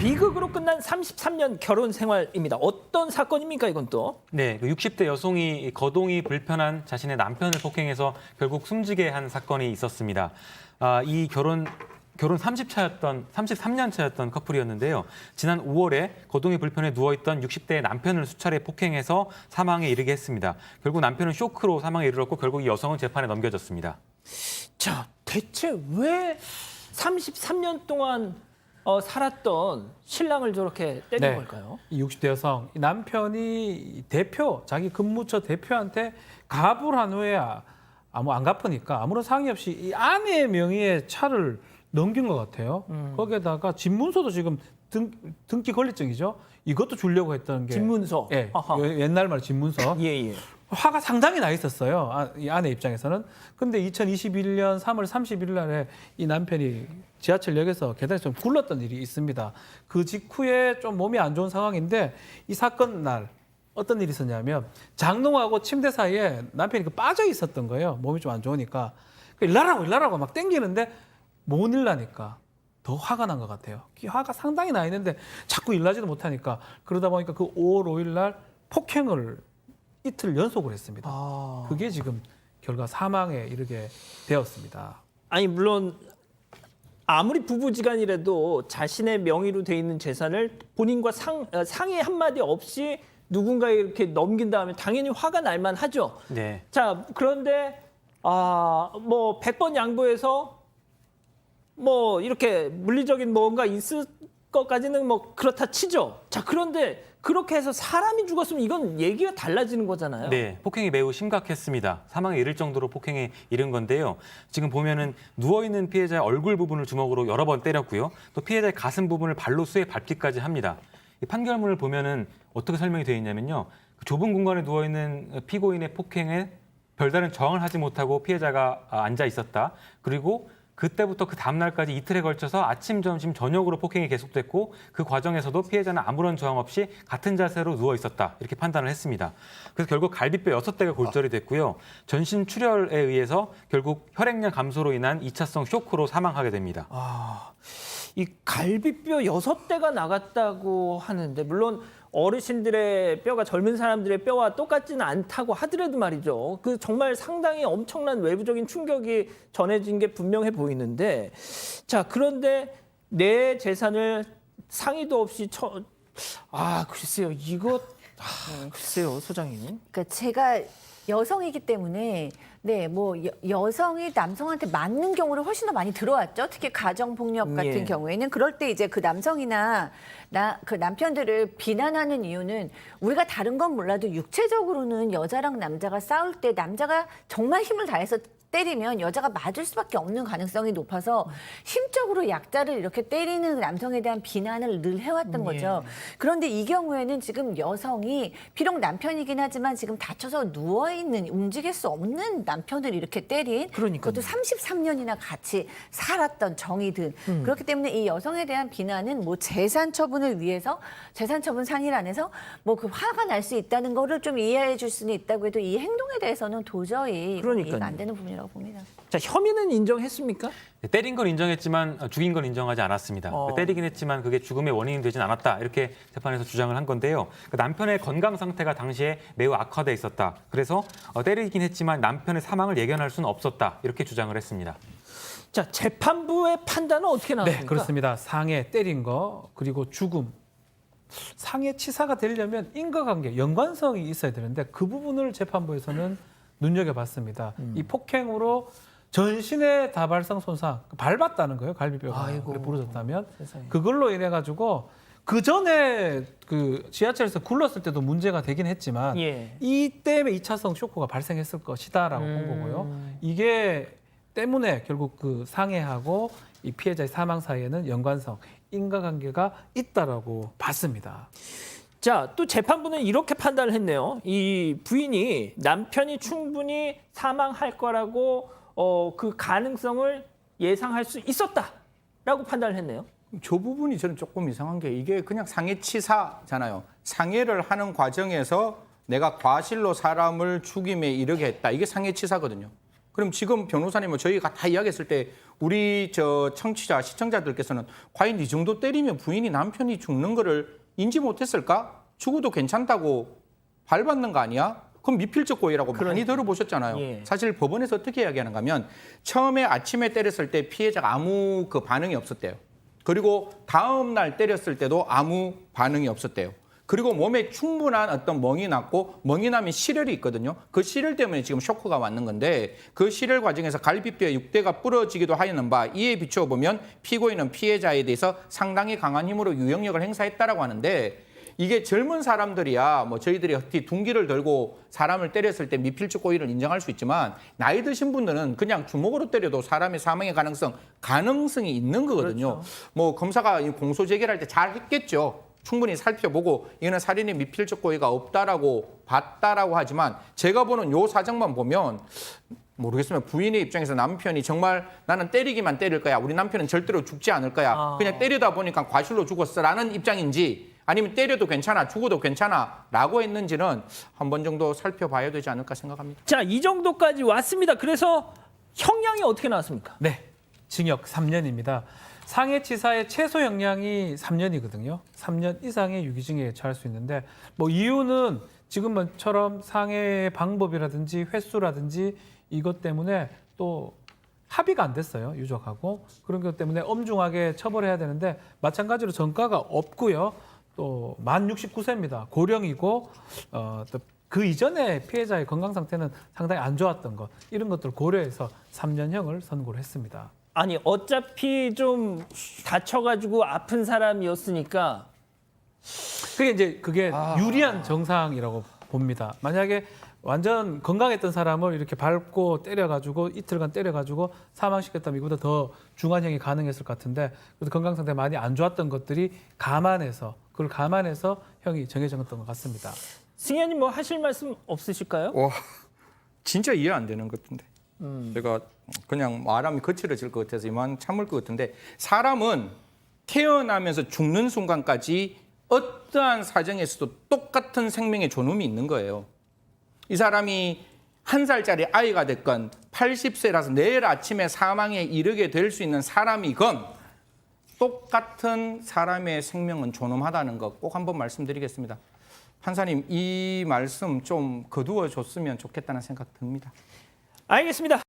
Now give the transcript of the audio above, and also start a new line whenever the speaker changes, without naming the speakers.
비극으로 끝난 33년 결혼 생활입니다. 어떤 사건입니까, 이건 또?
네, 그 60대 여성이 거동이 불편한 자신의 남편을 폭행해서 결국 숨지게 한 사건이 있었습니다. 이 결혼 33년 차였던 커플이었는데요. 지난 5월에 거동이 불편해 누워있던 60대의 남편을 수차례 폭행해서 사망에 이르게 했습니다. 결국 남편은 쇼크로 사망에 이르렀고 결국 이 여성은 재판에 넘겨졌습니다.
자, 대체 왜 33년 동안 살았던 신랑을 저렇게 때린 걸까요?
이 60대 여성, 이 남편이 자기 근무처 대표한테 가불 한 후에 안 갚으니까 아무런 상의 없이 이 아내의 명의의 차를 넘긴 것 같아요. 거기에다가 집문서도 지금 등기 권리증이죠. 이것도 주려고 했던 게
집문서.
예,
아하.
옛날 말 집문서.
예.
화가 상당히 나 있었어요. 이 아내 입장에서는. 근데 2021년 3월 31일 날에 이 남편이 지하철역에서 계단에서 좀 굴렀던 일이 있습니다. 그 직후에 좀 몸이 안 좋은 상황인데 이 사건 날 어떤 일이 있었냐면 장롱하고 침대 사이에 남편이 빠져 있었던 거예요. 몸이 좀 안 좋으니까. 일나라고 막 땡기는데 못 일나니까 더 화가 난 것 같아요. 화가 상당히 나 있는데 자꾸 일나지도 못하니까 그러다 보니까 그 5월 5일 날 폭행을 이틀 연속으로 했습니다. 그게 지금 결과 사망에 이르게 되었습니다.
아니, 물론 아무리 부부지간이라도 자신의 명의로 돼 있는 재산을 본인과 상의 한마디 없이 누군가에 이렇게 넘긴 다음에 당연히 화가 날 만하죠.
네.
자, 그런데 뭐 100번 양보해서 뭐 이렇게 물리적인 뭔가 있을 것까지는 뭐 그렇다 치죠. 자, 그런데 그렇게 해서 사람이 죽었으면 이건 얘기가 달라지는 거잖아요.
네, 폭행이 매우 심각했습니다. 사망에 이를 정도로 폭행에 이른 건데요. 지금 보면은 누워있는 피해자의 얼굴 부분을 주먹으로 여러 번 때렸고요. 또 피해자의 가슴 부분을 발로 쑤에 밟기까지 합니다. 이 판결문을 보면은 어떻게 설명이 되어 있냐면요. 그 좁은 공간에 누워있는 피고인의 폭행에 별다른 저항을 하지 못하고 피해자가 앉아 있었다. 그리고 그때부터 그 다음날까지 이틀에 걸쳐서 아침, 점심, 저녁으로 폭행이 계속됐고 그 과정에서도 피해자는 아무런 저항 없이 같은 자세로 누워 있었다. 이렇게 판단을 했습니다. 그래서 결국 갈비뼈 6대가 골절이 됐고요. 전신 출혈에 의해서 결국 혈액량 감소로 인한 2차성 쇼크로 사망하게 됩니다.
이 갈비뼈 6대가 나갔다고 하는데 물론 어르신들의 뼈가 젊은 사람들의 뼈와 똑같지는 않다고 하더라도 말이죠. 그 정말 상당히 엄청난 외부적인 충격이 전해진 게 분명해 보이는데 자, 그런데 내 재산을 상의도 없이 글쎄요. 이거 글쎄요, 소장님.
그러니까 제가 여성이기 때문에 뭐 여성이 남성한테 맞는 경우를 훨씬 더 많이 들어왔죠. 특히 가정폭력 같은 경우에는 그럴 때 이제 그 남성이나 그 남편들을 비난하는 이유는 우리가 다른 건 몰라도 육체적으로는 여자랑 남자가 싸울 때 남자가 정말 힘을 다해서 때리면 여자가 맞을 수밖에 없는 가능성이 높아서 심적으로 약자를 이렇게 때리는 남성에 대한 비난을 늘 해왔던 거죠. 그런데 이 경우에는 지금 여성이 비록 남편이긴 하지만 지금 다쳐서 누워있는 움직일 수 없는 남편을 이렇게 때린 그것도 33년이나 같이 살았던 정이 든 그렇기 때문에 이 여성에 대한 비난은 뭐 재산 처분을 위해서 재산 처분 상의란에서 뭐 그 화가 날 수 있다는 거를 좀 이해해 줄 수는 있다고 해도 이 행동에 대해서는 도저히 이해가 안 되는 부분이라고 봅니다.
자, 혐의는 인정했습니까?
네, 때린 건 인정했지만 죽인 건 인정하지 않았습니다. 때리긴 했지만 그게 죽음의 원인이 되진 않았다. 이렇게 재판에서 주장을 한 건데요. 남편의 건강 상태가 당시에 매우 악화돼 있었다. 그래서 때리긴 했지만 남편의 사망을 예견할 수는 없었다. 이렇게 주장을 했습니다.
자, 재판부의 판단은 어떻게 나왔습니까?
네, 그렇습니다. 상해 때린 거 그리고 죽음. 상해 치사가 되려면 인과관계, 연관성이 있어야 되는데 그 부분을 재판부에서는 눈여겨봤습니다. 이 폭행으로 전신의 다발성 손상, 밟았다는 거예요. 갈비뼈가 부러졌다면.
세상에.
그걸로 인해 가지고 그 전에 그 지하철에서 굴렀을 때도 문제가 되긴 했지만 이 때문에 2차성 쇼크가 발생했을 것이다라고 본 거고요. 이게 때문에 결국 그 상해하고 이 피해자의 사망 사이에는 연관성, 인과관계가 있다라고 봤습니다.
자, 또 재판부는 이렇게 판단을 했네요. 이 부인이 남편이 충분히 사망할 거라고 그 가능성을 예상할 수 있었다라고 판단을 했네요.
저 부분이 저는 조금 이상한 게 이게 그냥 상해치사잖아요. 상해를 하는 과정에서 내가 과실로 사람을 죽임에 이르게 했다. 이게 상해치사거든요. 그럼 지금 변호사님은 저희가 다 이야기했을 때 우리 저 청취자, 시청자들께서는 과연 이 정도 때리면 부인이 남편이 죽는 거를 인지 못했을까? 죽어도 괜찮다고 발받는 거 아니야? 그럼 미필적 고의라고 많이 들어보셨잖아요.
예.
사실 법원에서 어떻게 이야기하는가 하면 처음에 아침에 때렸을 때 피해자가 아무 그 반응이 없었대요. 그리고 다음 날 때렸을 때도 아무 반응이 없었대요. 그리고 몸에 충분한 어떤 멍이 났고 멍이 나면 실혈이 있거든요. 그 실혈 때문에 지금 쇼크가 왔는 건데 그 실혈 과정에서 갈비뼈 6대가 부러지기도 하였는 바 이에 비추어 보면 피고인은 피해자에 대해서 상당히 강한 힘으로 유형력을 행사했다라고 하는데 이게 젊은 사람들이야 뭐 저희들이 어떻게 둔기를 들고 사람을 때렸을 때 미필적 고의를 인정할 수 있지만 나이 드신 분들은 그냥 주먹으로 때려도 사람의 사망의 가능성이 있는 거거든요.
그렇죠.
뭐 검사가 공소 제기할 때 잘 했겠죠. 충분히 살펴보고 이거는 살인의 미필적 고의가 없다라고 봤다라고 하지만 제가 보는 요 사정만 보면 모르겠습니다. 부인의 입장에서 남편이 정말 나는 때리기만 때릴 거야. 우리 남편은 절대로 죽지 않을 거야. 그냥 때리다 보니까 과실로 죽었어라는 입장인지 아니면 때려도 괜찮아, 죽어도 괜찮아 라고 했는지는 한 번 정도 살펴봐야 되지 않을까 생각합니다.
자, 이 정도까지 왔습니다. 그래서 형량이 어떻게 나왔습니까?
네, 징역 3년입니다. 상해치사의 최소 형량이 3년이거든요. 3년 이상의 유기징역에 처할 수 있는데 뭐 이유는 지금처럼 상해의 방법이라든지 횟수라든지 이것 때문에 또 합의가 안 됐어요. 유족하고. 그런 것 때문에 엄중하게 처벌해야 되는데 마찬가지로 전과가 없고요. 또 만 69세입니다. 고령이고 또 그 이전에 피해자의 건강 상태는 상당히 안 좋았던 것 이런 것들을 고려해서 3년형을 선고를 했습니다.
아니 어차피 좀 다쳐가지고 아픈 사람이었으니까
그게 유리한 정상이라고 봅니다. 만약에 완전 건강했던 사람을 이렇게 밟고 때려가지고 이틀간 때려가지고 사망시켰다면 이보다 더 중한형이 가능했을 것 같은데 그래도 건강 상태 많이 안 좋았던 것들이 그걸 감안해서 형이 정해졌던 것 같습니다.
승현님 뭐 하실 말씀 없으실까요?
와, 진짜 이해 안 되는 것 같은데. 제가 그냥 말하면 거칠어질 것 같아서 이만 참을 것 같은데 사람은 태어나면서 죽는 순간까지 어떠한 사정에서도 똑같은 생명의 존엄이 있는 거예요. 이 사람이 1살짜리 아이가 됐건 80세라서 내일 아침에 사망에 이르게 될 수 있는 사람이건 똑같은 사람의 생명은 존엄하다는 것 꼭 한번 말씀드리겠습니다. 판사님 이 말씀 좀 거두어 줬으면 좋겠다는 생각 듭니다.
알겠습니다.